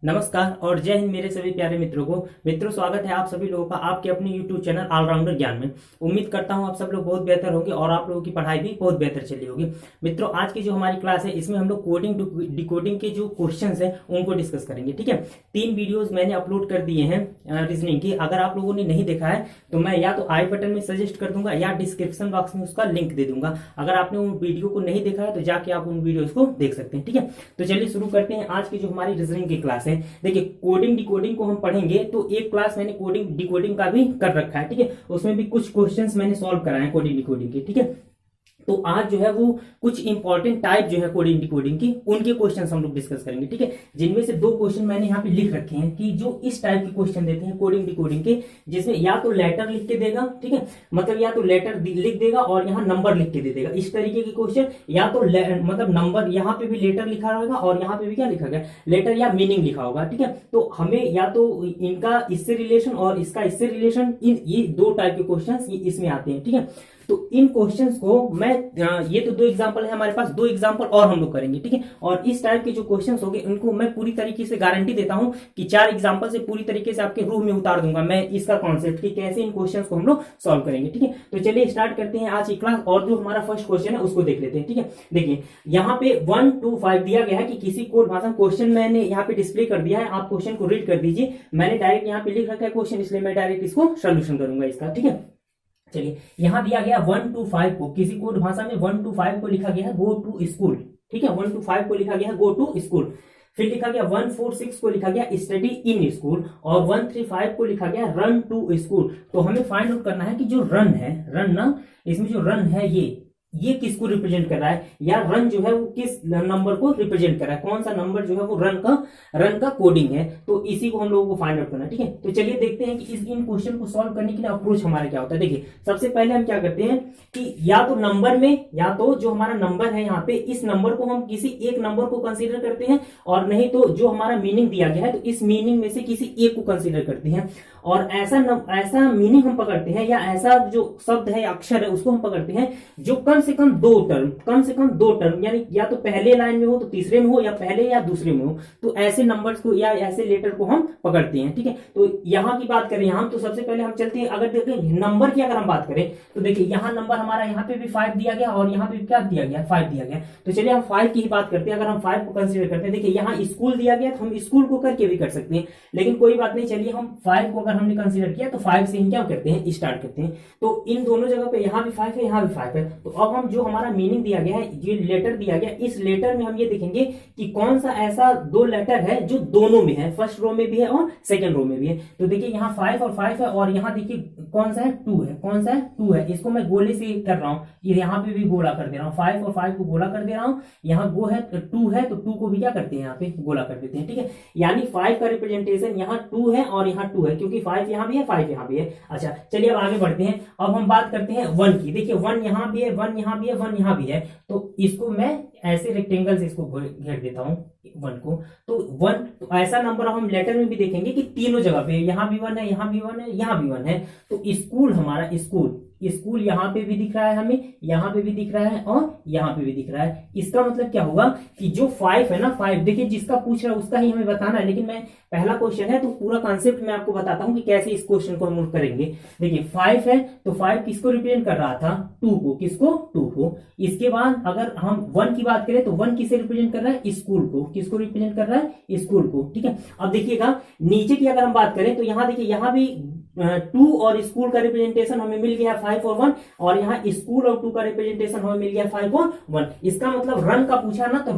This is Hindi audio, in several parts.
नमस्कार और जय हिंद मेरे सभी प्यारे मित्रों को। मित्रों, स्वागत है आप सभी लोगों का आपके अपने YouTube चैनल ऑलराउंडर ज्ञान में। उम्मीद करता हूं आप सब लोग बहुत बेहतर होंगे और आप लोगों की पढ़ाई भी बहुत बेहतर चली होगी। मित्रों, आज की जो हमारी क्लास है इसमें हम लोग कोडिंग डिकोडिंग के जो क्वेश्चंस हैं उनको डिस्कस करेंगे। ठीक है, 3 वीडियोज मैंने अपलोड कर दिए हैं रीजनिंग की। अगर आप लोगों ने नहीं देखा है तो मैं या तो आई बटन में सजेस्ट कर दूंगा या डिस्क्रिप्शन बॉक्स में उसका लिंक दे दूंगा। अगर आपने उन वीडियो को नहीं देखा है तो जाके आप उन वीडियोज को देख सकते हैं। ठीक है, तो चलिए शुरू करते हैं आज की जो हमारी रीजनिंग की क्लास है। देखिए, कोडिंग डिकोडिंग को हम पढ़ेंगे तो एक क्लास मैंने कोडिंग डिकोडिंग का भी कर रखा है। ठीक है, उसमें भी कुछ क्वेश्चंस मैंने सॉल्व कराए हैं कोडिंग डिकोडिंग के। ठीक है, तो आज जो है वो कुछ इंपॉर्टेंट टाइप जो है कोडिंग डिकोडिंग की उनके क्वेश्चंस हम लोग डिस्कस करेंगे। ठीक है, जिनमें से 2 क्वेश्चन मैंने यहाँ पे लिख रखे हैं कि जो इस टाइप के क्वेश्चन देते हैं कोडिंग डिकोडिंग के, जिसमें या तो लेटर लिख के देगा, ठीक है, मतलब या तो लेटर लिख देगा और यहाँ नंबर लिख के दे देगा, इस तरीके के क्वेश्चन। या तो मतलब नंबर यहाँ पे भी लेटर लिखा रहेगा और यहाँ पे भी क्या लिखा गया, लेटर या मीनिंग लिखा होगा। ठीक है, तो हमें या तो इनका इससे रिलेशन और इसका इससे रिलेशन, ये 2 टाइप के क्वेश्चन इसमें आते हैं। ठीक है, तो इन क्वेश्चंस को मैं ये तो 2 एग्जांपल है हमारे पास, 2 एग्जांपल और हम लोग करेंगे। ठीक है, और इस टाइप के जो क्वेश्चंस होंगे उनको मैं पूरी तरीके से गारंटी देता हूं कि 4 एग्जांपल से पूरी तरीके से आपके रूह में उतार दूंगा मैं इसका कॉन्सेप्ट कि कैसे इन क्वेश्चंस को हम लोग सॉल्व करेंगे। ठीक है, तो चलिए स्टार्ट करते हैं आज की क्लास और जो हमारा फर्स्ट क्वेश्चन है उसको देख लेते हैं। ठीक है, देखिए यहाँ पे 1 2 5 दिया गया है कि किसी कोड भाषा। क्वेश्चन मैंने यहाँ पे डिस्प्ले कर दिया है, आप क्वेश्चन को रीड कर दीजिए। मैंने डायरेक्ट यहाँ पे लिख रखा है क्वेश्चन, इसलिए मैं डायरेक्ट इसको सोल्यूशन करूंगा इसका। ठीक है, चलिए यहां दिया गया 1 to 5 को, किसी कोड भाषा में 1 to 5 को लिखा गया है गो टू स्कूल। ठीक है, 1 to 5 को लिखा गया है गो टू स्कूल। फिर लिखा गया 1 4 6 को लिखा गया स्टडी इन स्कूल और 1 3 5 को लिखा गया रन टू स्कूल। तो हमें फाइंड आउट करना है कि जो रन है, रन ना, इसमें जो रन है ये किसको रिप्रेजेंट कर रहा है, या रन जो है वो किस नंबर को रिप्रेजेंट कर रहा है, कौन सा नंबर जो है वो रन का कोडिंग है। तो इसी को हम लोगों को फाइंड आउट करना है। ठीक है, तो चलिए देखते हैं कि इन क्वेश्चन को सॉल्व करने के लिए अप्रोच हमारा क्या होता है। देखिए, सबसे पहले हम क्या करते हैं कि या तो नंबर में, या तो जो हमारा नंबर है यहाँ पे, इस नंबर को हम किसी एक नंबर को कंसीडर करते हैं, और नहीं तो जो हमारा मीनिंग दिया गया है तो इस मीनिंग में से किसी एक को कंसीडर करते हैं। और ऐसा मीनिंग हम पकड़ते हैं, या ऐसा जो शब्द है अक्षर है उसको हम पकड़ते हैं जो कम से कम 2 टर्म, यानी या तो पहले लाइन में हो तो तीसरे में हो, या पहले या दूसरे में हो, तो ऐसे नंबर्स को या ऐसे लेटर को हम पकड़ते हैं। ठीक है, तो यहां की बात करें हम, तो सबसे पहले हम चलते हैं, अगर देखें नंबर की अगर हम बात करें तो देखिए यहाँ नंबर हमारा यहाँ पे भी 5 दिया गया और यहाँ पे क्या दिया गया, 5 दिया गया। तो चलिए हम 5 की ही बात करते हैं। अगर हम 5 को कंसीडर करते हैं, देखिए यहाँ स्कूल दिया गया तो हम स्कूल को करके भी कर सकते हैं, लेकिन कोई बात नहीं। चलिए हम 5 को अगर हमने कंसीडर किया तो 5 से हम क्या करते हैं, स्टार्ट करते हैं। तो इन दोनों जगह पे यहाँ भी 5 है, यहाँ भी 5 है। तो अब हम जो हमारा मीनिंग दिया गया है, ये लेटर दिया गया, इस लेटर में हम ये देखेंगे कि कौन सा ऐसा 2 लेटर है जो दोनों में है, फर्स्ट रो में भी है और सेकंड रो में भी है। तो देखिए यहाँ 5 और 5 है, और यहाँ देखिए कौन सा है, 2 है। कौन सा है, 2 है। इसको मैं गोले से कर रहा हूँ, यहाँ पे भी गोला कर दे रहा हूँ, 5 और 5 को गोला कर दे रहा हूँ। यहाँ गो है, 2 है, तो 2 को भी क्या करते हैं, यहाँ पे गोला कर देते हैं। ठीक है, यानी 5 का रिप्रेजेंटेशन यहाँ 2 है और यहाँ 2 है, क्योंकि 5 यहाँ भी है, 5 यहाँ भी है। अच्छा, चलिए अब आगे बढ़ते हैं। अब हम बात करते हैं 1 की। देखिए 1 यहाँ भी है, 1 यहाँ भी है, 1 यहाँ भी है। तो इसको मैं ऐसे रेक्टेंगल से इसको घेर देता हूं 1 को। तो 1, तो ऐसा नंबर हम लेटर में भी देखेंगे कि तीनों जगह पे, यहाँ भी 1 है, यहाँ भी 1 है, यहाँ भी 1 है। तो स्कूल हमारा, स्कूल यहाँ पे भी दिख रहा है हमें, यहाँ पे भी दिख रहा है और यहाँ पे भी दिख रहा है। इसका मतलब क्या होगा कि जो 5 है ना, 5 देखिए जिसका पूछ रहा है उसका ही हमें बताना है, लेकिन मैं पहला क्वेश्चन है तो पूरा कॉन्सेप्ट मैं आपको बताता हूं कि कैसे इस क्वेश्चन को हम करेंगे। देखिए 5 है तो 5 किसको रिप्रेजेंट कर रहा था, 2 को। किसको, 2 को। इसके बाद अगर हम 1 की बात करें तो 1 किसे रिप्रेजेंट कर रहा है, स्कूल को। किसको रिप्रेजेंट कर रहा है, स्कूल को। ठीक है, अब देखिएगा नीचे की अगर हम बात करें तो यहाँ देखिए, यहाँ भी 2 और स्कूल का रिप्रेजेंटेशन हमें मिल गया 5 और 1, और यहाँ स्कूल और 2 का रिप्रेजेंटेशन हमें मिल गया 5 और 1। इसका मतलब रन का पूछा ना, तो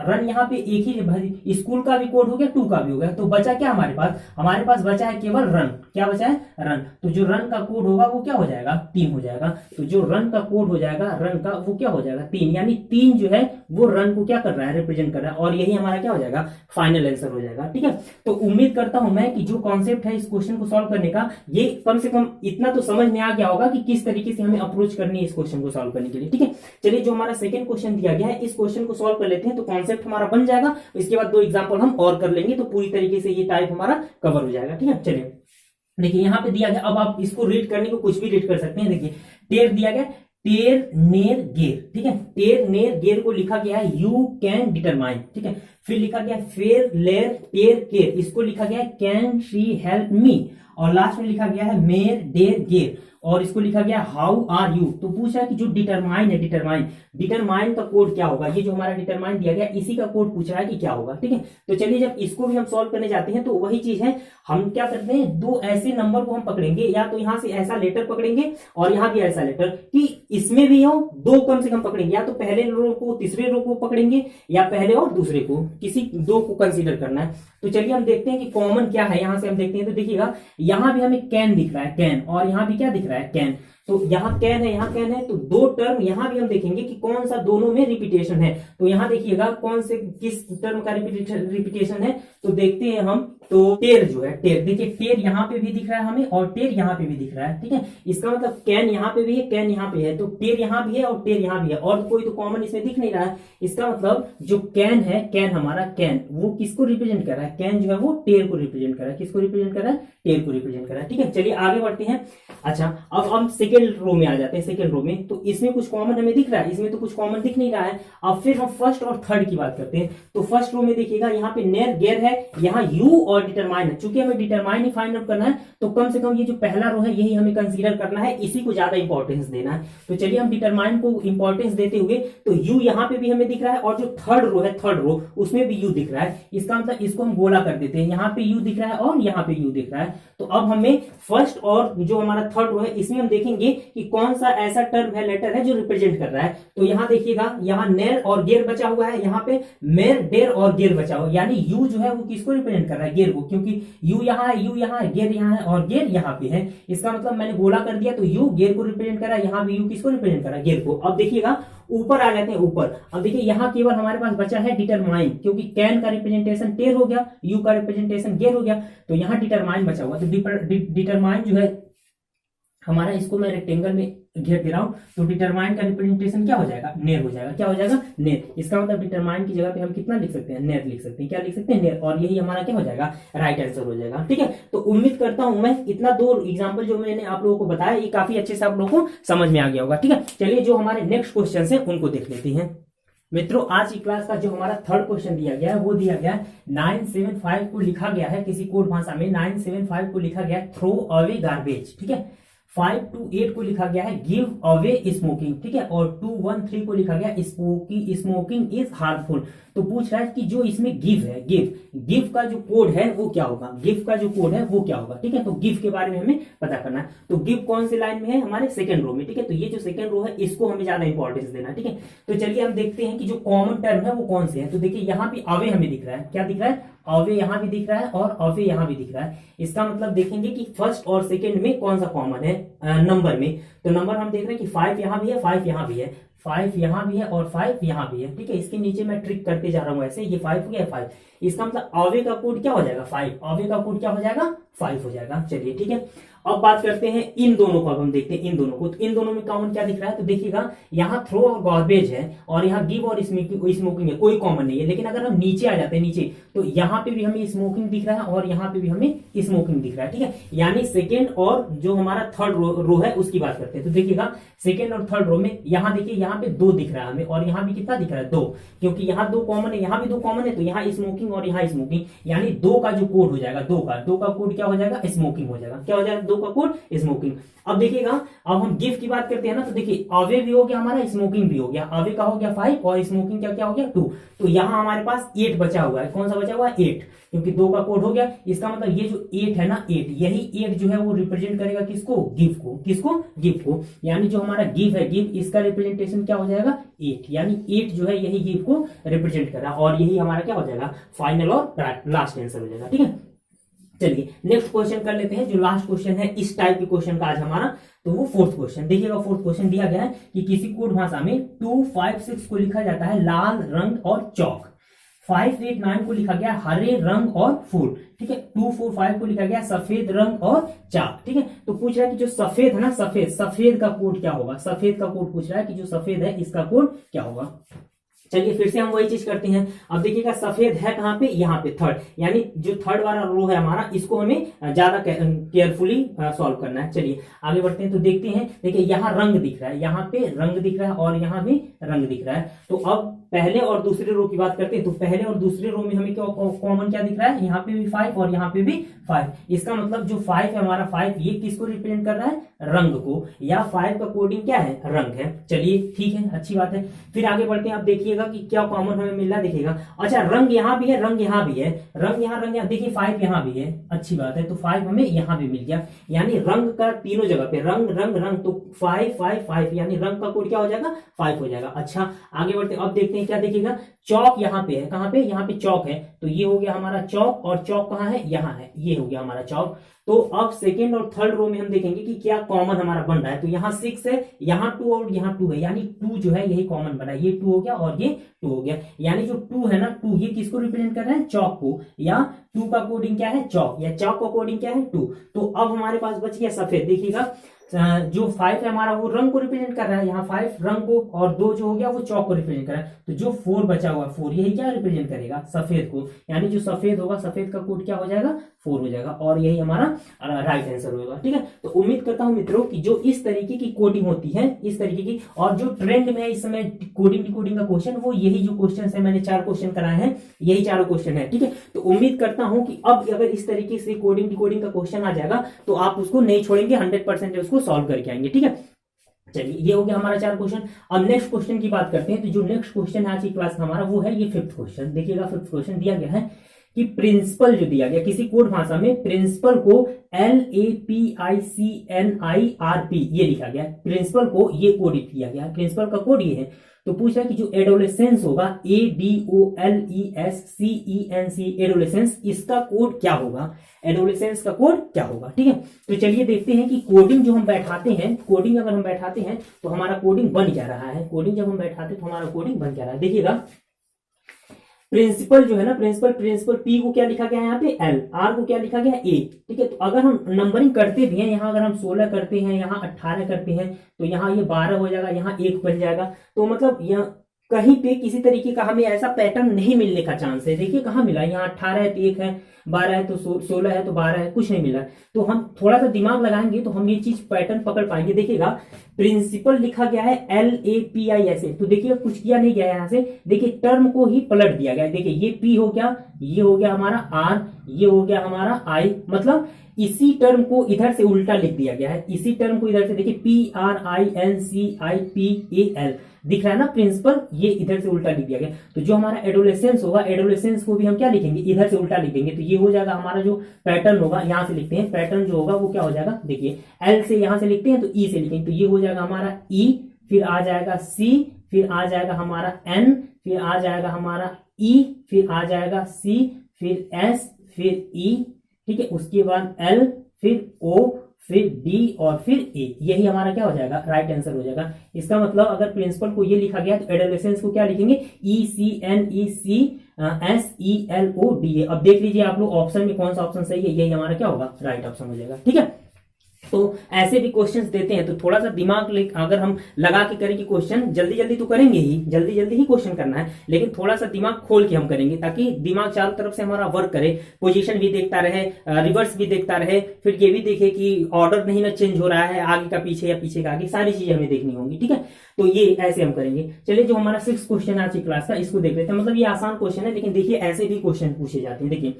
रन यहाँ पे एक ही, स्कूल का भी कोड हो गया, 2 का भी हो गया। तो बचा क्या हमारे पास बचा है केवल रन। क्या बचा है, रन। तो जो रन का कोड होगा वो क्या हो जाएगा, 3 हो जाएगा। तो जो रन का कोड हो जाएगा रन का, वो क्या हो जाएगा, 3। यानी 3 जो है वो रन को क्या कर रहा है, रिप्रेजेंट कर रहा है, और यही हमारा क्या हो जाएगा, फाइनल आंसर हो जाएगा। ठीक है, तो उम्मीद करता हूं मैं कि जो कॉन्सेप्ट है इस क्वेश्चन को सॉल्व करने का, ये कम से कम इतना तो समझ में आ गया होगा कि किस तरीके से हमें अप्रोच करनी है इस क्वेश्चन को सॉल्व करने के लिए। ठीक है, चलिए जो हमारा सेकंड क्वेश्चन दिया गया है इस क्वेश्चन को सॉल्व कर लेते हैं, तो कॉन्सेप्ट हमारा बन जाएगा। इसके बाद 2 एग्जांपल हम और कर लेंगे, तो पूरी तरीके से ये टाइप हमारा कवर हो जाएगा। ठीक है, चलिए देखिए यहाँ पे दिया गया, अब आप इसको रीड करने को कुछ भी रीड कर सकते हैं। देखिए टेर दिया गया, टेर नेर गेर। ठीक है, टेर नेर गेर को लिखा गया है यू कैन डिटरमाइन। ठीक है, फिर लिखा गया फेयर लेयर टेयर केयर, इसको लिखा गया है कैन शी हेल्प मी, और लास्ट में लिखा गया है मेर डेर गेर, और इसको लिखा गया हाउ आर यू। तो पूछ रहा है कि जो डिटरमाइन है, डिटरमाइन का कोड क्या होगा, ये जो हमारा डिटरमाइन दिया गया इसी का कोड पूछ रहा है कि क्या होगा। ठीक है, तो चलिए जब इसको भी हम सॉल्व करने जाते हैं तो वही चीज है, हम क्या करते हैं, दो ऐसे नंबर को हम पकड़ेंगे, या तो यहां से ऐसा लेटर पकड़ेंगे और यहां भी ऐसा लेटर, कि इसमें भी हो दो कम से कम पकड़ेंगे, या तो पहले रो को तीसरे रो को पकड़ेंगे, या पहले और दूसरे को, किसी दो को कंसीडर करना है। तो चलिए हम देखते हैं कि कॉमन क्या है, यहां से हम देखते हैं। तो देखिएगा यहां भी हमें कैन दिख रहा है, कैन, और यहां भी क्या दिख रहा है, कैन। तो यहाँ कैन है, यहाँ कैन है, तो दो टर्म यहां भी हम देखेंगे कि कौन सा दोनों में रिपीटेशन है। तो यहां देखिएगा कौन से किस टर्म का रिपीटेशन है, तो देखते हैं हम। तो टेर जो है, टेर देखिए, टेर यहाँ पे भी दिख रहा है हमें और टेर यहाँ पे भी दिख रहा है। ठीक है, इसका मतलब कैन यहाँ पे भी है, कैन यहाँ पे है, तो टेर यहाँ भी है और टेर यहाँ भी है, और कोई तो कॉमन इसमें दिख नहीं रहा है। इसका मतलब जो कैन है, कैन हमारा कैन, वो किसको रिप्रेजेंट कर रहा है, कैन जो है वो टेर को रिप्रेजेंट कर रहा है। किसको रिप्रेजेंट कर रहा है, टेर को रिप्रेजेंट कर रहा है। ठीक है, चलिए आगे बढ़ते हैं। अच्छा, अब हम सेकेंड रो में आ जाते हैं। सेकेंड रो में तो इसमें कुछ कॉमन हमें दिख रहा है, इसमें तो कुछ कॉमन दिख नहीं रहा है। अब फिर हम फर्स्ट और थर्ड की बात करते हैं। तो फर्स्ट रो में देखिएगा यहाँ पे नेर गेर है, यहाँ यू और डिटरमाइन है। चूंकि हमें डिटरमाइन ही फाइंड आउट करना है, तो कम से कम ये जो पहला रो है यही हमें कंसीडर करना है, इसी को ज्यादा इंपॉर्टेंस देना है। तो चलिए हम डिटरमाइन को इंपॉर्टेंस देते हुए, तो यू यहाँ पे भी हमें दिख रहा है, और जो थर्ड रो है, थर्ड रो उसमें भी यू दिख रहा है। इसका मतलब इसको हम गोला कर देते हैं, यहाँ पे यू दिख रहा है और यहाँ पे यू दिख रहा है। तो अब हमें फर्स्ट और जो हमारा थर्ड रो है इसमें हम देखेंगे कि कौन सा ऐसा टर्म है, लेटर है जो रिप्रेजेंट कर रहा है। तो यहाँ देखिएगा, यहाँ नेर और गेर बचा हुआ है, यहाँ पे मेर डेर और गेर बचा हुआ है, यानी यू जो है वो किसको रिप्रेजेंट कर रहा है, गेर को, क्योंकि यू यहाँ है, यू यहाँ है, गेर यहाँ है और गेर यहाँ पे है। इसका मतलब मैंने गोला कर दिया, तो यू गेर को रिप्रेजेंट कर रहा है, यहाँ भी यू किसको रिप्रेजेंट कर रहा है, गेर को। अब देखिएगा ऊपर आ जाते हैं, ऊपर। अब देखिए यहाँ केवल हमारे पास बचा है डिटरमाइन, क्योंकि कैन का रिप्रेजेंटेशन टेर हो गया, यू का रिप्रेजेंटेशन गेर हो गया, तो यहाँ डिटरमाइन बचा हुआ। तो डिटरमाइन जो है हमारा, इसको मैं रेक्टेंगल में घेर दे रहा हूं, तो डिटरमाइन का रिप्रेजेंटेशन क्या हो जाएगा, नेर हो जाएगा। क्या हो जाएगा, नेर। इसका मतलब डिटरमाइन की जगह पे हम कितना लिख सकते हैं, नेर लिख सकते हैं। क्या लिख सकते हैं, नेर, और यही हमारा क्या हो जाएगा, राइट आंसर हो जाएगा। ठीक है, तो उम्मीद करता हूं मैं इतना दो एग्जांपल जो मैंने आप लोगों को बताया, ये काफी अच्छे से आप लोगों को समझ में आ गया होगा। ठीक है, चलिए जो हमारे नेक्स्ट क्वेश्चन है उनको देख लेते हैं। मित्रों, आज की क्लास का जो हमारा थर्ड क्वेश्चन दिया गया है वो दिया गया है 975 को लिखा गया है किसी कोड भाषा में, 975 को लिखा गया है थ्रो अवे गार्बेज। ठीक है, 5 to 8 को लिखा गया है गिव अवे स्मोकिंग। ठीक है, और 213 को लिखा गया स्मोकिंग इज हार्मफुल। तो पूछ रहा है कि जो इसमें गिव है, गिव का जो कोड है वो क्या होगा, गिव का जो कोड है वो क्या होगा। ठीक है, तो गिव के बारे में हमें पता करना है। तो गिव कौन सी लाइन में है, हमारे सेकंड रो में। ठीक है, तो ये जो सेकंड रो है इसको हमें ज्यादा इंपॉर्टेंस देना है। ठीक है, तो चलिए हम देखते हैं कि जो कॉमन टर्म है वो कौन से है। तो देखिए यहाँ पे अवे हमें दिख रहा है, क्या दिख रहा है, अवे यहाँ भी दिख रहा है और अवे यहाँ भी दिख रहा है। इसका मतलब देखेंगे कि फर्स्ट और सेकंड में कौन सा कॉमन है नंबर में। तो नंबर हम देख रहे हैं कि 5 यहाँ भी है, 5 यहाँ भी है, 5 यहाँ भी है और 5 यहाँ भी है। ठीक है, इसके नीचे मैं ट्रिक करते जा रहा हूं ऐसे, ये 5 हो गया, 5। इसका मतलब अवे का कोड क्या हो जाएगा, 5। अवे का कोड क्या हो जाएगा, 5 हो जाएगा। चलिए ठीक है, अब बात करते हैं इन दोनों को। अब हम देखते हैं इन दोनों को, तो इन दोनों में कॉमन क्या दिख रहा है। तो देखिएगा यहाँ थ्रो और गार्बेज है और यहाँ गिव और स्मोकिंग है, कोई कॉमन नहीं है। लेकिन अगर हम नीचे आ जाते हैं नीचे, तो यहाँ पे भी हमें स्मोकिंग दिख रहा है और यहाँ पे भी हमें स्मोकिंग दिख रहा है। ठीक है, यानी सेकेंड और जो हमारा थर्ड रो है उसकी बात करते हैं। तो देखिएगा सेकेंड और थर्ड रो में यहाँ देखिए, यहाँ पे 2 दिख रहा है हमें और यहाँ भी कितना दिख रहा है, 2, क्योंकि यहाँ 2 कॉमन है, यहाँ भी 2 कॉमन है, तो यहाँ स्मोकिंग और यहाँ स्मोकिंग, यानी 2 का जो कोड हो जाएगा, 2 का कोड क्या हो जाएगा, स्मोकिंग हो जाएगा। क्या हो जाएगा, 2 का कोड स्मोकिंग। अब देखिएगा, अब हम गिव की बात करते हैं ना, तो देखिए अवे भी हो गया हमारा, स्मोकिंग भी हो गया। अवे का हो गया 5 और स्मोकिंग क्या क्या हो गया, 2। तो यहाँ हमारे पास 8 बचा हुआ है। कौन सा बचा हुआ है, 8, क्योंकि 2 का कोड हो गया। इसका मतलब ये जो 8 है ना, 8, यही 8 जो है वो रिप्रेजेंट करेगा किसको, गिव को। किसको, गिव को। यानी जो हमारा गिव है, गिव, इसका रिप्रेजेंटेशन क्या हो जाएगा, 8, यानी 8 जो है यही गिव को रिप्रेजेंट कर रहा है और यही हमारा क्या हो जाएगा, फाइनल और लास्ट आंसर हो जाएगा। ठीक है, चलिए नेक्स्ट क्वेश्चन कर लेते हैं। जो लास्ट क्वेश्चन है इस टाइप के क्वेश्चन का आज हमारा, तो वो फोर्थ क्वेश्चन। देखिएगा, फोर्थ क्वेश्चन दिया गया है कि किसी कोड भाषा में 256 को लिखा जाता है लाल रंग और चौक, 589 को लिखा गया हरे रंग और फूल। ठीक है, 245 को लिखा गया सफेद रंग और चाक। ठीक है, तो पूछ रहा है कि जो सफेद है ना, सफेद का कोड क्या होगा। सफेद का कोड पूछ रहा है कि जो सफेद है इसका कोड क्या होगा। चलिए फिर से हम वही चीज करते हैं। अब देखिएगा सफेद है कहाँ पे, यहाँ पे थर्ड, यानी जो थर्ड वाला रो है हमारा, इसको हमें ज्यादा केयरफुली सॉल्व करना है। चलिए आगे बढ़ते हैं तो देखते हैं। देखिए यहाँ रंग दिख रहा है, यहाँ पे रंग दिख रहा है और यहाँ भी रंग दिख रहा है। तो अब पहले और दूसरे रो की बात करते हैं। तो पहले और दूसरे रो में हमें कॉमन क्या दिख रहा है, यहाँ पे भी 5 और यहाँ पे भी 5। इसका मतलब जो 5 है हमारा, 5 ये किसको रिप्रेजेंट कर रहा है, रंग को, या 5 का कोडिंग क्या है, रंग है। चलिए ठीक है, अच्छी बात है। फिर आगे बढ़ते हैं। आप देखिएगा कि क्या कॉमन हमें मिल रहा है, देखिएगा अच्छा रंग यहाँ भी है, रंग यहाँ भी है, रंग यहाँ, देखिए 5 यहाँ भी है, अच्छी बात है। तो 5 हमें यहाँ भी मिल गया, यानी रंग का तीनों जगह पे रंग रंग रंग, तो 5 5 5, यानी रंग का कोड क्या हो जाएगा, 5 हो जाएगा। अच्छा आगे बढ़ते हैं। अब देखते हैं क्या देखिएगा, चौक यहाँ पे है, कहाँ पे, यहाँ पे चौक है, तो ये हो गया हमारा चौक, और चौक कहाँ है, यहाँ है, ये हो गया हमारा चौक। तो अब सेकेंड और थर्ड रो में हम देखेंगे कि क्या कॉमन हमारा बन रहा है। तो यहाँ 6 है, यहाँ 2 और यहाँ 2 है, यानी 2 जो है यही कॉमन बना है, ये 2 हो गया और ये 2 हो गया। यानी जो 2 है ना, 2 ये किसको रिप्रेजेंट कर रहा है, चौक को, या 2 का कोडिंग क्या है, चौक, या चौक का कोडिंग क्या है, 2। तो अब हमारे पास बच गया सफेद। देखिएगा जो 5 है हमारा वो रंग को रिप्रेजेंट कर रहा है, यहाँ 5 रंग को, और 2 जो हो गया वो चौक को रिप्रेजेंट कर रहा है। तो जो 4 बचा हुआ, 4 यही क्या रिप्रेजेंट करेगा, सफेद को, यानी जो सफेद होगा, सफेद का कोड क्या हो जाएगा, 4 हो जाएगा, और यही हमारा राइट आंसर होगा। ठीक है, तो उम्मीद करता हूं मित्रों कि जो इस तरीके की कोडिंग होती है, इस तरीके की, और जो ट्रेंड में है इस समय कोडिंग डिकोडिंग का क्वेश्चन, वो यही जो क्वेश्चन है, मैंने 4 क्वेश्चन कराए हैं, यही चारों क्वेश्चन है। ठीक है, तो उम्मीद करता हूं कि अब अगर इस तरीके से कोडिंग डिकोडिंग का क्वेश्चन आ जाएगा तो आप उसको नहीं छोड़ेंगे, 100% उसको सॉल्व करके आएंगे। ठीक है, चलिए ये हो गया हमारा 4 क्वेश्चन। अब नेक्स्ट क्वेश्चन की बात करते हैं। तो जो नेक्स्ट क्वेश्चन है आज की क्लास का हमारा, वो है ये 5th क्वेश्चन। देखिएगा 5th क्वेश्चन दिया गया है कि प्रिंसिपल जो दिया गया, किसी कोड भाषा में प्रिंसिपल को LAPICNIRP ये लिखा गया, प्रिंसिपल को ये कोड किया गया, प्रिंसिपल का कोड ये है। तो पूछ रहा है कि जो एडोलेसेंस होगा, ADOLESCENC, एडोलेसेंस, इसका कोड क्या होगा, एडोलेसेंस का कोड क्या होगा। ठीक है, तो चलिए देखते हैं कि कोडिंग जो हम बैठाते हैं, कोडिंग अगर हम बैठाते हैं तो हमारा कोडिंग बन क्या रहा है, कोडिंग जब हम बैठाते हैं तो हमारा कोडिंग बन क्या रहा है। देखिएगा प्रिंसिपल जो है ना, प्रिंसिपल P को क्या लिखा गया है यहाँ पे L, R को क्या लिखा गया है A। ठीक है, तो अगर हम नंबरिंग करते भी हैं, यहाँ अगर हम 16 करते हैं, यहाँ 18 करते हैं, तो यहाँ ये 12 हो जाएगा, यहाँ 1 बन जाएगा। तो मतलब यहाँ कहीं पे किसी तरीके का हमें ऐसा पैटर्न नहीं मिलने का चांस है। देखिए कहाँ मिला, यहाँ 18 है तो 1 है, 12 है तो 16 है तो 12 है, कुछ नहीं मिला। तो हम थोड़ा सा दिमाग लगाएंगे तो हम ये चीज पैटर्न पकड़ पाएंगे। देखिएगा प्रिंसिपल लिखा गया है LAPISA, तो देखिए कुछ किया नहीं गया यहाँ से, देखिए टर्म को ही पलट दिया गया। देखिए ये P हो गया, ये हो गया हमारा R, ये हो गया हमारा I, मतलब इसी टर्म को इधर से उल्टा लिख दिया गया है, इसी टर्म को इधर से देखिए PRINCIPAL दिख रहा है ना प्रिंसिपल, ये इधर से उल्टा लिख दिया गया। तो जो हमारा एडोलेसेंस होगा, एडोलेसेंस को भी हम क्या लिखेंगे, इधर से उल्टा लिख देंगे। तो ये हो जाएगा हमारा जो पैटर्न होगा, यहाँ से लिखते हैं, पैटर्न जो होगा वो क्या हो जाएगा, देखिए L से यहाँ से लिखते हैं तो E से लिखेंगे, तो ये हो जाएगा हमारा E, फिर आ जाएगा C, फिर आ जाएगा हमारा N, फिर आ जाएगा हमारा E, फिर आ जाएगा C, फिर S, फिर E। ठीक है, उसके बाद L, फिर O, फिर D और फिर A, यही हमारा क्या हो जाएगा, राइट आंसर हो जाएगा। इसका मतलब अगर प्रिंसिपल को ये लिखा गया तो एडोलेसेंस को क्या लिखेंगे, ECNECSELODA। अब देख लीजिए आप लोग ऑप्शन में कौन सा ऑप्शन सही है, यही हमारा क्या होगा, राइट ऑप्शन हो जाएगा। ठीक है, तो ऐसे भी क्वेश्चंस देते हैं, तो थोड़ा सा दिमाग अगर हम लगा के करेंगे क्वेश्चन, जल्दी जल्दी तो करेंगे ही, जल्दी जल्दी ही क्वेश्चन करना है, लेकिन थोड़ा सा दिमाग खोल के हम करेंगे, ताकि दिमाग चारों तरफ से हमारा वर्क करे, पोजीशन भी देखता रहे, रिवर्स भी देखता रहे, फिर ये भी देखे कि ऑर्डर नहीं ना चेंज हो रहा है, आगे का पीछे या पीछे का आगे, सारी चीजें हमें देखनी होंगी। ठीक है, तो ये ऐसे हम करेंगे। चलिए जो हमारा 6th क्वेश्चन आज की क्लास का, इसको देख लेते हैं। मतलब ये आसान क्वेश्चन है, लेकिन देखिए ऐसे भी क्वेश्चन पूछे जाते हैं। देखिए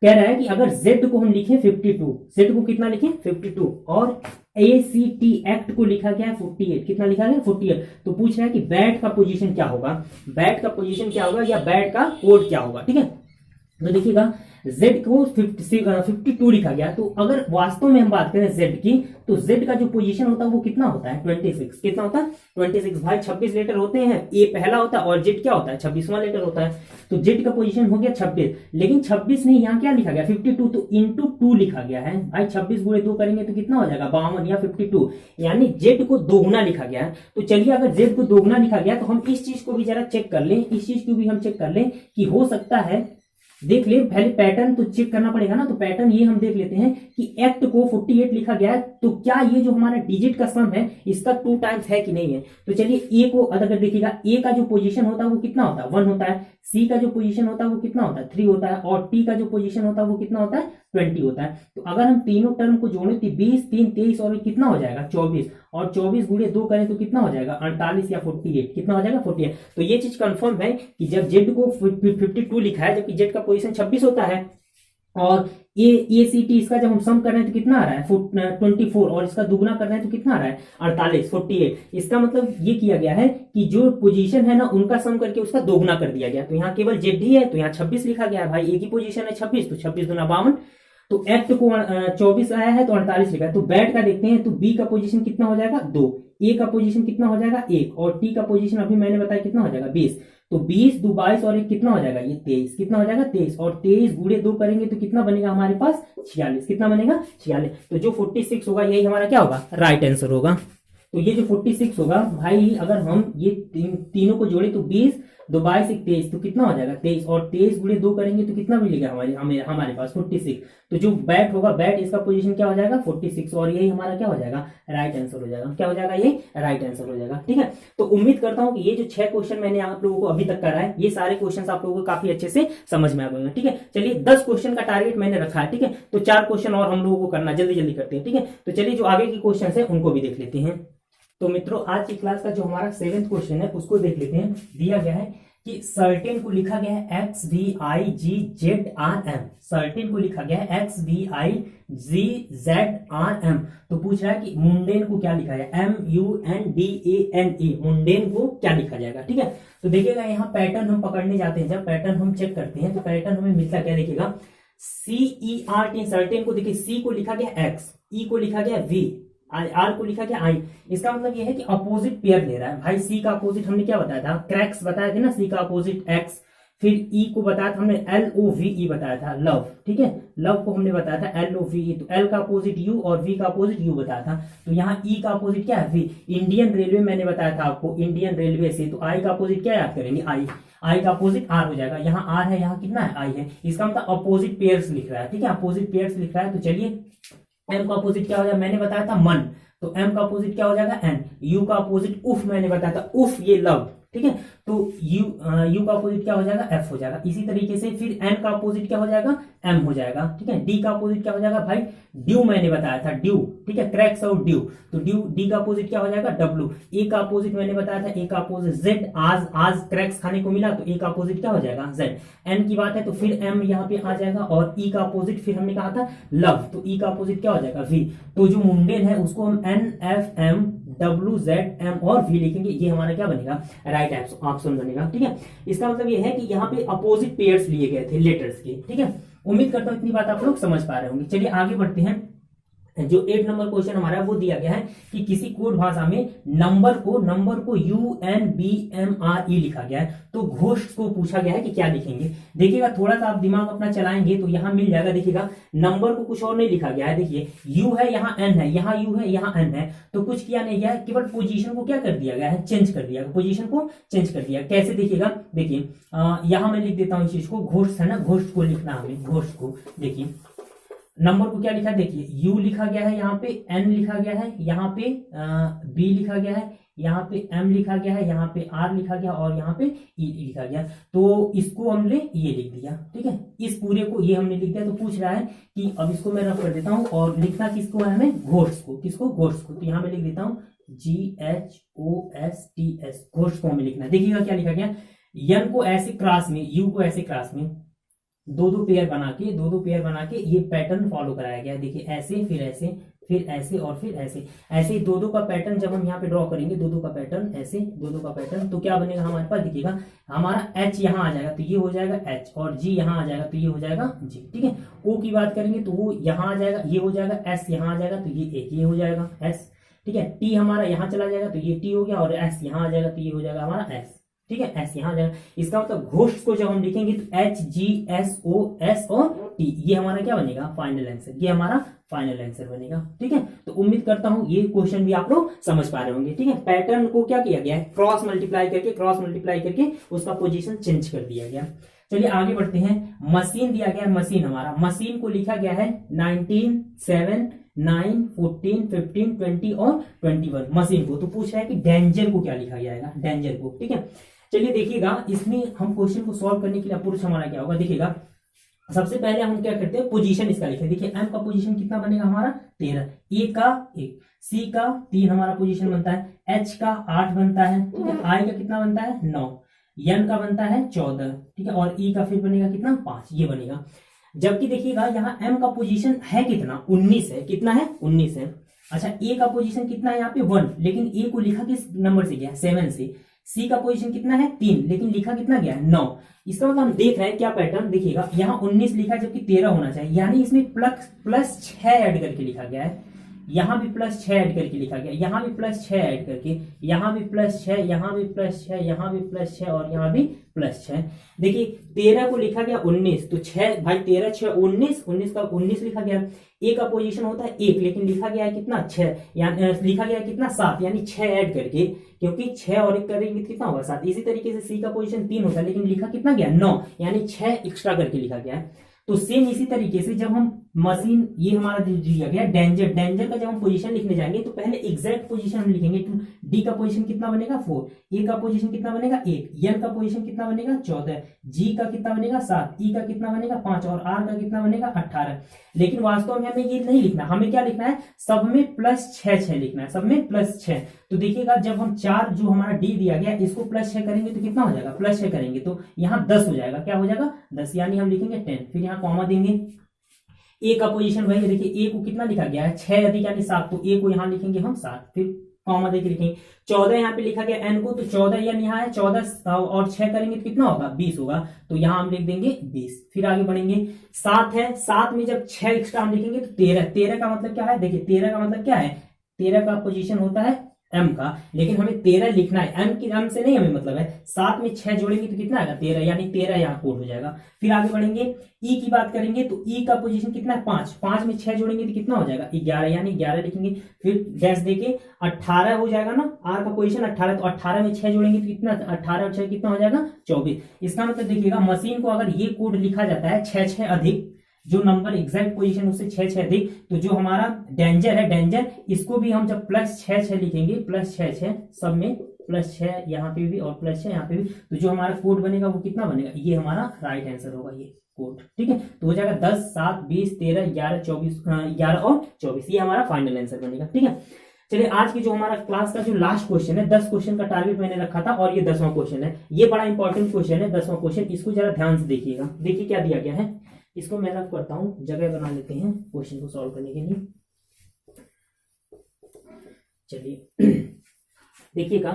कह रहा है कि अगर Z को हम लिखें 52, Z को कितना लिखें 52, और ACT एक्ट को लिखा गया है 48, कितना लिखा गया 48, तो पूछ रहा है कि बैट का पोजीशन क्या होगा, बैट का पोजीशन क्या होगा, या बैट का कोड क्या होगा। ठीक है, तो देखिएगा Z को 52 लिखा गया, तो अगर वास्तव में हम बात करें Z की, तो Z का जो पोजीशन होता है वो कितना होता है 26, कितना होता है 26 भाई, 26 लेटर होते हैं, A पहला होता है और Z क्या होता है 26वां लेटर होता है, तो Z का पोजीशन हो गया 26, लेकिन 26 नहीं, यहाँ क्या लिखा गया 52, तो इंटू 2 लिखा गया है भाई, 26 गुणे 2 करेंगे तो कितना हो जाएगा 52 या 52, यानी Z को दोगुना लिखा गया है। तो चलिए अगर Z को दोगुना लिखा गया तो हम इस चीज को भी जरा चेक कर लें, इस चीज को भी हम चेक कर लें कि हो सकता है देख ले पहले पैटर्न तो चेक करना पड़ेगा ना। तो पैटर्न ये हम देख लेते हैं कि एक्ट को 48 लिखा गया है, तो क्या ये जो हमारा डिजिट का सम है इसका 2 टाइम्स है कि नहीं है। तो चलिए ए को अगर देखिएगा, ए का जो पोजीशन होता है वो कितना होता है 1 होता है, सी का जो पोजीशन होता है वो कितना होता है 3 होता है, और टी का जो पोजीशन होता है वो कितना होता है 20 होता है। तो अगर हम तीनों टर्म को जोड़े तो 20 3 23 और कितना हो जाएगा 24, और 24 गुणे 2 करें तो कितना हो जाएगा 48 या 48, कितना हो जाएगा 48। तो ये चीज कंफर्म है कि जब जेड को 52 लिखा है, जबकि जेड का पोजीशन 26 होता है, और ए सी टी इसका जब हम सम कर रहे हैं तो कितना आ रहा है 24, और इसका दुगना कर रहे हैं तो कितना आ रहा है 48 48। इसका मतलब ये किया गया है कि जो पोजीशन है ना उनका सम करके उसका दोगुना कर दिया गया। तो यहाँ केवल जेड ही है तो यहाँ 26 लिखा गया है भाई, एक ही पोजीशन है 26, तो 26 दूना 52। तो एक्ट को 24 आया है तो 48 लिखा है। तो बैट का देखते हैं, तो बी का पोजीशन कितना हो जाएगा 2, ए का पोजीशन कितना हो जाएगा 1, और टी का पोजीशन अभी मैंने बताया कितना हो जाएगा 20। तो 20 2 22 और 1 कितना हो जाएगा ये 23, कितना हो जाएगा 23, और 23 गुणे 2 करेंगे तो कितना बनेगा हमारे पास 46, कितना बनेगा 46। तो जो 46 होगा यही हमारा क्या होगा राइट आंसर होगा। तो ये जो 46 होगा भाई, अगर हम ये तीनों को जोड़े तो 20 2 22 23, तो कितना हो जाएगा 23, और 23 गुणे 2 करेंगे तो कितना मिलेगा हमारे पास 46। तो जो बैट होगा, बैट इसका पोजीशन क्या हो जाएगा 46, और यही हमारा क्या हो जाएगा राइट आंसर हो जाएगा। क्या हो जाएगा ये राइट आंसर हो जाएगा। ठीक है, तो उम्मीद करता हूं कि ये जो 6 क्वेश्चन मैंने आप लोगों को अभी तक करा है, ये सारे क्वेश्चन आप लोगों को काफी अच्छे से समझ में आ गए। ठीक है, चलिए 10 क्वेश्चन का टारगेट मैंने रखा है। ठीक है, तो 4 क्वेश्चन और हम लोगों को करना, जल्दी जल्दी करते हैं। ठीक है, तो चलिए जो आगे की क्वेश्चन है उनको भी देख लेते हैं। तो मित्रों आज की क्लास का जो हमारा 7th क्वेश्चन है उसको देख लेते हैं। दिया गया है कि सर्टेन को लिखा गया है X V I G Z R M, certain को लिखा गया है X V I G Z R M. तो पूछ रहा है कि मुंडेन को क्या लिखा जाए, MUNDANE, मुंडेन को क्या लिखा जाएगा। ठीक है, तो देखिएगा यहाँ पैटर्न हम पकड़ने जाते हैं, जब पैटर्न हम चेक करते हैं तो पैटर्न हमें मिलता क्या, देखिएगा CERT, सर्टेन को देखिए C को लिखा गया X, E को लिखा गया V, आर को लिखा गया आई। इसका मतलब यह है कि अपोजिट पेयर ले रहा है भाई। सी का अपोजिट हमने क्या बताया था, क्रैक्स बताया था ना, सी का अपोजिट एक्स। फिर ई को बताया था हमने LOVE बताया था, लव। ठीक है, लव को हमने बताया था LOVE। तो एल का अपोजिट यू और वी का अपोजिट यू बताया था। तो यहाँ ई का अपोजिट क्या है वी। इंडियन रेलवे मैंने बताया था आपको, इंडियन रेलवे से। तो आई का अपोजिट क्या याद करेंगे आई, आई का अपोजिट आर हो जाएगा। यहाँ आर है, यहाँ कितना है आई है। इसका मतलब अपोजिट पेयर्स लिख रहा है। ठीक है, अपोजिट पेयर्स लिख रहा है। तो चलिए एम का अपोजिट क्या हो जाएगा, मैंने बताया था मन, तो एम का अपोजिट क्या हो जाएगा एन। यू का अपोजिट उफ मैंने बताया था, उफ ये लव। ठीक है, तो यू का अपोजिट क्या हो जाएगा एफ हो जाएगा। इसी तरीके से फिर एन का अपोजिट क्या हो जाएगा एम हो जाएगा। ठीक है, डी का अपोजिट क्या हो जाएगा भाई ड्यू, मैंने बताया था ड्यू। ठीक है, क्रैक्स और ड्यू, तो ड्यू डी का अपोजिट क्या हो जाएगा डब्ल्यू। ए का अपोजिट मैंने बताया था, ए का अपोजिट जेड, आज क्रैक्स खाने को मिला, तो ए का अपोजिट क्या हो जाएगा जेड। एन की बात है तो फिर एम यहाँ पे आ जाएगा, और ई का अपोजिट फिर हमने कहा था लव, तो ई का अपोजिट क्या हो जाएगा वी। तो जो मुंडेन है उसको हम NFM WZM और V लिखेंगे, ये हमारा क्या बनेगा राइट ऑप्शन बनेगा। ठीक है, इसका मतलब ये है कि यहाँ पे अपोजिट पेयर्स लिए गए थे लेटर्स के। ठीक है, उम्मीद करता हूँ इतनी बात आप लोग समझ पा रहे होंगे। चलिए आगे बढ़ते हैं। जो 8 नंबर क्वेश्चन हमारा है वो दिया गया है कि किसी कोड भाषा में नंबर को UNBMRE लिखा गया है। तो घोस्ट को पूछा गया है कि क्या लिखेंगे। देखिएगा थोड़ा सा आप दिमाग अपना चलाएंगे तो यहाँ मिल जाएगा। देखिएगा नंबर को कुछ और नहीं लिखा गया है, देखिए यू है यहाँ एन है, यहाँ यू है यहाँ एन है, तो कुछ किया नहीं गया है, केवल पोजीशन को क्या कर दिया गया है चेंज कर दिया, पोजीशन को चेंज कर दिया। कैसे देखिएगा, देखिए यहाँ मैं लिख देता हूँ इस चीज को, घोस्ट है ना, घोस्ट को लिखना हमें, घोस्ट को। देखिए नंबर को क्या लिखा है, देखिए यू लिखा गया है, यहाँ पे एन लिखा गया है, यहाँ पे बी लिखा गया है, यहाँ पे एम लिखा गया है, यहाँ पे आर लिखा गया और यहाँ पे ई लिखा गया। तो इसको हमने ये लिख दिया। ठीक है, इस पूरे को ये हमने लिख दिया। तो पूछ रहा है कि अब इसको मैं रफ कर देता हूँ, और लिखना किसको है हमें घोस्ट को, किसको घोस्ट को। तो यहाँ मैं लिख देता हूँ GHOSTS, घोस्ट को हमें लिखना है। देखिएगा क्या लिखा गया, एन को ऐसे क्रास में, यू को ऐसे क्रास में, दो पेयर बना के ये पैटर्न फॉलो कराया गया। देखिए ऐसे फिर ऐसे फिर ऐसे और फिर ऐसे, ऐसे दो का पैटर्न जब हम यहाँ पे ड्रॉ करेंगे, दो का पैटर्न ऐसे, दो का पैटर्न, तो क्या बनेगा हमारे पास, देखिएगा हमारा H यहाँ आ जाएगा तो ये हो जाएगा H, और G यहाँ आ जाएगा तो ये हो जाएगा G। ठीक है, O की बात करेंगे तो वो यहाँ आ जाएगा, ये हो जाएगा, S यहाँ आ जाएगा तो ये एक ये हो जाएगा S। ठीक है, T हमारा यहाँ चला जाएगा तो ये T हो गया, और S यहाँ आ जाएगा तो ये हो जाएगा हमारा S। ठीक है, S यहाँ आ जाएगा। इसका मतलब घोस्ट को जब हम लिखेंगे तो HGSOS और टी, ये हमारा क्या बनेगा, फाइनल आंसर, ये हमारा फाइनल आंसर बनेगा। ठीक है, तो उम्मीद करता हूं ये क्वेश्चन भी आप लोग समझ पा रहे होंगे। ठीक है, पैटर्न को क्या किया गया है, क्रॉस मल्टीप्लाई करके उसका पोजीशन चेंज कर दिया गया। चलिए आगे बढ़ते हैं। मशीन दिया गया है, मशीन हमारा, मशीन को लिखा गया है 19, 7, 9, 14, 15, 20 और 21 मशीन को। तो पूछ रहा है कि डेंजर को क्या लिखा जाएगा, डेंजर को। ठीक है, चलिए देखिएगा, इसमें हम क्वेश्चन को सॉल्व करने के लिए अप्रोच हमारा क्या होगा, देखिएगा सबसे पहले हम क्या करते हैं, पोजीशन इसका लिखे। देखिए एम का पोजीशन कितना बनेगा हमारा 13, ए का 1, सी का 3 हमारा पोजीशन बनता है, एच का 8 बनता है, ठीक है, आई का कितना बनता है 9, एन का बनता है 14, ठीक है, और ई का फिर बनेगा कितना 5, ये बनेगा। जबकि देखिएगा यहाँ एम का पोजीशन है कितना 19 है, कितना है 19 है। अच्छा ए का पोजीशन कितना है यहाँ पे 1, लेकिन ए को लिखा किस नंबर से गया 7 से। सी का पोजीशन कितना है 3, लेकिन लिखा कितना गया 9। इसका मतलब हम देख रहे हैं क्या पैटर्न, देखिएगा यहाँ 19 लिखा जबकि 13 होना चाहिए, यानी इसमें प्लस 6 ऐड करके लिखा गया है, यहाँ भी प्लस 6 ऐड करके लिखा गया, यहाँ भी प्लस 6 ऐड करके, यहाँ भी प्लस 6, यहाँ भी प्लस 6, यहाँ भी प्लस 6 और यहाँ भी प्लस 6। देखिए 13 को लिखा गया 19, तो 6 भाई 13 6 19, 19 का 19 लिखा गया। ए का पोजीशन होता है 1, लेकिन लिखा गया है कितना 6, यानी लिखा गया है कितना 7, यानी 6 ऐड करके, क्योंकि 6 और 1 करेंगे कितना होगा 7। इसी तरीके से सी का पोजीशन 3 होता है, लेकिन लिखा कितना गया 9, यानी 6 एक्स्ट्रा करके लिखा गया है। तो सेम इसी तरीके से जब हम मशीन, ये हमारा दिया गया डेंजर, डेंजर का जब हम पोजीशन लिखने जाएंगे तो पहले एग्जैक्ट पोजीशन हम लिखेंगे। तो डी का पोजीशन कितना बनेगा 4, ए का पोजीशन कितना बनेगा 1, एन का पोजीशन कितना बनेगा 14, जी का कितना बनेगा 7, ई का कितना बनेगा 5 और आर का कितना बनेगा 18। लेकिन वास्तव में हमें ये नहीं लिखना, हमें क्या लिखना है, सब में प्लस 6 लिखना है, सब में प्लस 6। तो देखिएगा जब हम 4 जो हमारा डी दिया गया इसको प्लस 6 करेंगे तो कितना हो जाएगा, प्लस 6 करेंगे तो यहाँ 10 हो जाएगा, क्या हो जाएगा 10, यानी हम लिखेंगे 10, फिर यहाँ कॉमा देंगे। ए का पोजीशन वही, देखिए ए को कितना लिखा गया है 6 अधिक यानी 7, तो ए को यहाँ लिखेंगे हम 7, फिर कॉमा देके लिखेंगे। 14 यहाँ पे लिखा गया एन को, तो 14 यानी यहाँ है 14 और 6 करेंगे तो कितना होगा 20 होगा, तो यहाँ हम लिख देंगे 20। फिर आगे बढ़ेंगे, 7 है, 7 में जब 6 एक्स्ट्रा हम लिखेंगे तो 13, 13 का मतलब क्या है, देखिए 13 का मतलब क्या है, 13 का पोजीशन होता है एम का, लेकिन हमें 13 लिखना है, एम की एम से नहीं हमें मतलब है, 7 में 6 जोड़ेंगे तो कितना आएगा 13, यानी 13 यहाँ कोड हो जाएगा। फिर आगे बढ़ेंगे, ई की बात करेंगे तो ई का पोजीशन कितना है 5, 5 में 6 जोड़ेंगे तो कितना हो जाएगा 11, यानी 11 लिखेंगे। फिर डैश देके 18 हो जाएगा ना, आर का पोजीशन 18, तो 18 में 6 जोड़ेंगे तो कितना, 18 और 6 कितना हो जाएगा 24। इसका मतलब देखिएगा मशीन को अगर ये कोड लिखा जाता है 6 अधिक, जो नंबर एग्जैक्ट पोजीशन उससे 6 अधिक, तो जो हमारा डेंजर है, डेंजर इसको भी हम जब प्लस 6 लिखेंगे, प्लस 6 सब में प्लस 6 यहाँ पे भी और प्लस 6 यहाँ पे भी, तो जो हमारा कोड बनेगा वो कितना बनेगा, ये हमारा राइट आंसर होगा ये कोड। ठीक है, तो हो जाएगा 10, 7, 20, 13, 11, 24, 11 और 24, ये हमारा फाइनल आंसर बनेगा। ठीक है, चलिए आज की जो हमारा क्लास का जो लास्ट क्वेश्चन है, 10 क्वेश्चन का टारगेट मैंने रखा था और ये 10वां क्वेश्चन है, ये बड़ा इंपॉर्टेंट क्वेश्चन है 10वां क्वेश्चन, इसको जरा ध्यान से देखिएगा। देखिए क्या दिया गया है, इसको मैं रफ करता हूं, जगह बना लेते हैं क्वेश्चन को सॉल्व करने के लिए। चलिए देखिएगा,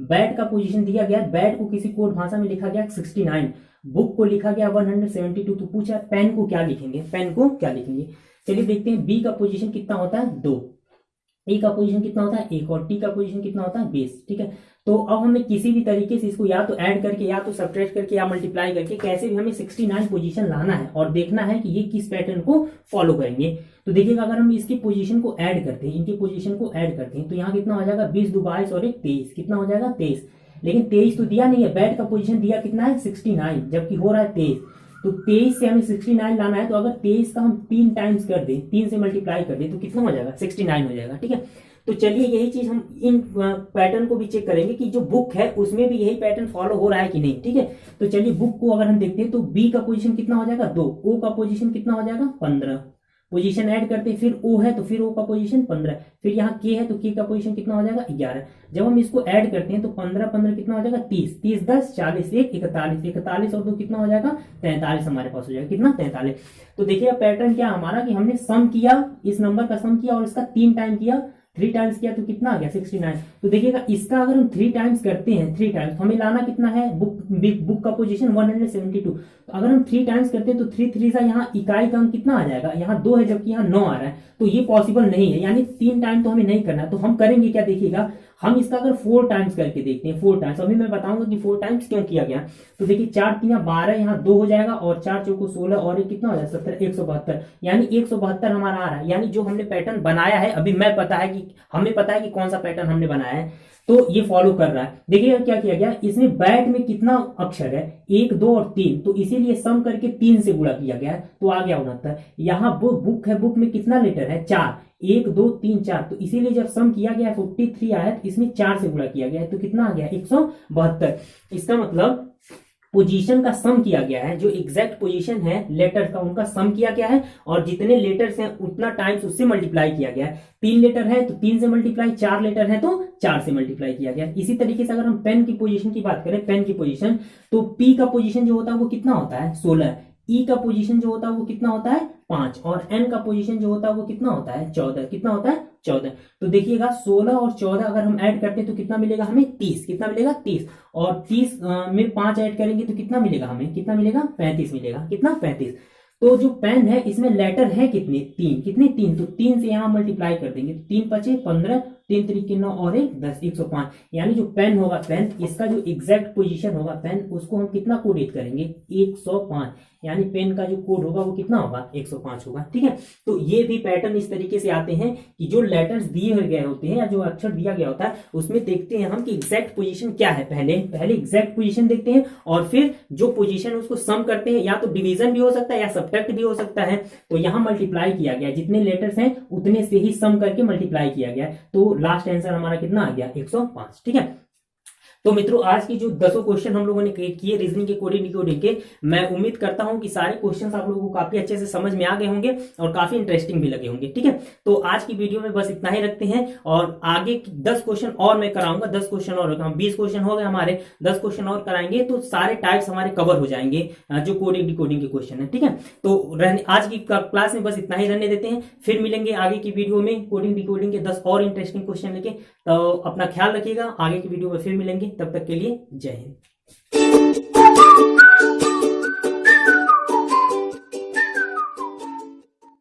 बैट का पोजीशन दिया गया, बैट को किसी कोड भाषा में लिखा गया 69, बुक को लिखा गया 172, तो पूछा पेन को क्या लिखेंगे, पेन को क्या लिखेंगे। चलिए देखते हैं, बी का पोजीशन कितना होता है 2, ए का पोजीशन कितना होता है 1 और टी का पोजीशन कितना होता है 20। ठीक है, तो अब हमें किसी भी तरीके से इसको या तो ऐड करके या तो सब्ट्रैक्ट करके या मल्टीप्लाई करके कैसे भी हमें 69 पोजीशन लाना है और देखना है कि ये किस पैटर्न को फॉलो करेंगे। तो देखिएगा अगर हम इसकी पोजीशन को ऐड करते हैं, इनकी पोजीशन को ऐड करते हैं, तो यहाँ कितना हो जाएगा 20, 2, 22 और 1 23, कितना हो जाएगा 23। लेकिन 23 तो दिया नहीं है, बैट का पोजीशन दिया कितना है 69, जबकि हो रहा है 23, तो 23 से हमें 69 लाना है। तो अगर 23 का हम 3 टाइम्स कर दें, 3 से मल्टीप्लाई कर दें तो कितना हो जाएगा 69 हो जाएगा। ठीक है, तो चलिए यही चीज हम इन पैटर्न को भी चेक करेंगे कि जो बुक है उसमें भी यही पैटर्न फॉलो हो रहा है कि नहीं। ठीक है, तो चलिए बुक को अगर हम देखते हैं तो बी का पोजीशन कितना हो जाएगा 2, ओ का पोजीशन कितना हो जाएगा 15, पोजीशन ऐड करते हैं, फिर ओ है तो फिर ओ का पोजीशन 15, फिर यहाँ के है तो के का पोजीशन कितना हो जाएगा 11। जब हम इसको ऐड करते हैं तो 15 15 कितना हो जाएगा 30, 30 10 40 1 41, 41 और 2 कितना हो जाएगा 43 हमारे पास हो जाएगा, कितना 43। तो देखिए पैटर्न क्या हमारा कि हमने सम किया, इस नंबर का सम किया और इसका 3 टाइम किया, 3 टाइम्स किया तो कितना आ गया 69। तो देखिएगा इसका अगर हम 3 टाइम्स करते हैं, 3 टाइम्स तो हमें लाना कितना है, बुक का पोजीशन 172, तो अगर हम 3 टाइम्स करते हैं तो 3 3 सा यहाँ इकाई का अंक कितना आ जाएगा, यहाँ 2 है जबकि यहाँ 9 आ रहा है, तो ये पॉसिबल नहीं है, यानी 3 टाइम तो हमें नहीं करना। तो हम करेंगे क्या, देखिएगा हम इसका अगर 4 टाइम्स करके देखते हैं, 4 टाइम्स, अभी मैं बताऊंगा कि 4 टाइम्स क्यों किया गया। तो देखिए 4 3 12, यहाँ 2 हो जाएगा और 4 चौको 16 और ये कितना हो जाएगा 17, 172, यानी 172 हमारा आ रहा है। यानी जो हमने पैटर्न बनाया है, अभी हमें पता है कि कौन सा पैटर्न हमने बनाया है, तो ये फॉलो कर रहा है। देखिएगा क्या किया गया, इसमें बैक में कितना अक्षर है, 1 2 और 3, तो इसीलिए सम करके 3 से गुणा किया गया है, तो आ गया 69। यहाँ बुक है, बुक में कितना लेटर है, 4, 1 2 3 4, तो इसीलिए जब सम किया गया 43 आया, तो इसमें 4 से गुणा किया गया है, तो कितना आ गया 172। इसका मतलब पोजीशन का सम किया गया है, जो एग्जैक्ट पोजीशन है लेटर का उनका सम किया गया है, और जितने लेटर्स हैं उतना टाइम्स उससे मल्टीप्लाई किया गया है। 3 लेटर है तो 3 से मल्टीप्लाई, 4 लेटर है तो 4 से मल्टीप्लाई किया गया है। इसी तरीके से अगर हम पेन की पोजीशन की बात करें, पेन की पोजीशन, तो पी का पोजीशन जो होता है वो कितना होता है 16, ई का पोजीशन जो होता है वो कितना होता है 5, और एन का पोजीशन जो होता है वो कितना होता है 14, कितना होता है 14। तो देखिएगा 16 और 14 अगर हम ऐड करते हैं तो कितना मिलेगा हमें 30, कितना मिलेगा 30, और 30 में 5 ऐड करेंगे तो कितना मिलेगा हमें, कितना मिलेगा 35 मिलेगा, कितना 35। तो जो पेन है इसमें लेटर है कितने, 3, कितने 3, तो 3 से यहां मल्टीप्लाई कर देंगे, तो 3 5 15, 3 3 9 और 1 10, 105। यानी जो पेन होगा, पेन इसका जो एग्जैक्ट पोजीशन होगा पेन, उसको हम कितना कोडेट करेंगे 105, यानी पेन का जो कोड होगा वो कितना होगा 105 होगा। ठीक है, तो ये भी पैटर्न इस तरीके से आते हैं कि जो लेटर्स दिए गए होते हैं या जो अक्षर दिया गया होता है उसमें देखते हैं हम कि एग्जैक्ट पोजीशन क्या है, पहले एग्जैक्ट पोजीशन देखते हैं और फिर जो पोजीशन है उसको सम करते हैं, या तो डिवीजन भी हो सकता है या सब्ट्रैक्ट भी हो सकता है। तो यहां मल्टीप्लाई किया गया, जितने लेटर्स हैं उतने से ही सम करके मल्टीप्लाई किया गया, तो लास्ट आंसर हमारा कितना आ गया 105। ठीक है, तो मित्रों आज की जो 10 क्वेश्चन हम लोगों ने किए रीजनिंग के कोडिंग डिकोडिंग के, मैं उम्मीद करता हूं कि सारे क्वेश्चंस आप लोगों को काफी अच्छे से समझ में आ गए होंगे और काफी इंटरेस्टिंग भी लगे होंगे। ठीक है, तो आज की वीडियो में बस इतना ही रखते हैं, और आगे 10 क्वेश्चन और मैं कराऊंगा, 10 क्वेश्चन और, 20 क्वेश्चन हो गए हमारे, 10 क्वेश्चन और कराएंगे तो सारे टाइप्स हमारे कवर हो जाएंगे जो कोडिंग डिकोडिंग के क्वेश्चन है। ठीक है, तो आज की क्लास में बस इतना ही रहने देते हैं, फिर मिलेंगे आगे की वीडियो में कोडिंग डिकोडिंग के 10 और इंटरेस्टिंग क्वेश्चन लेके। तो अपना ख्याल रखिएगा, आगे की वीडियो में फिर मिलेंगे, तब तक के लिए जय हिंद।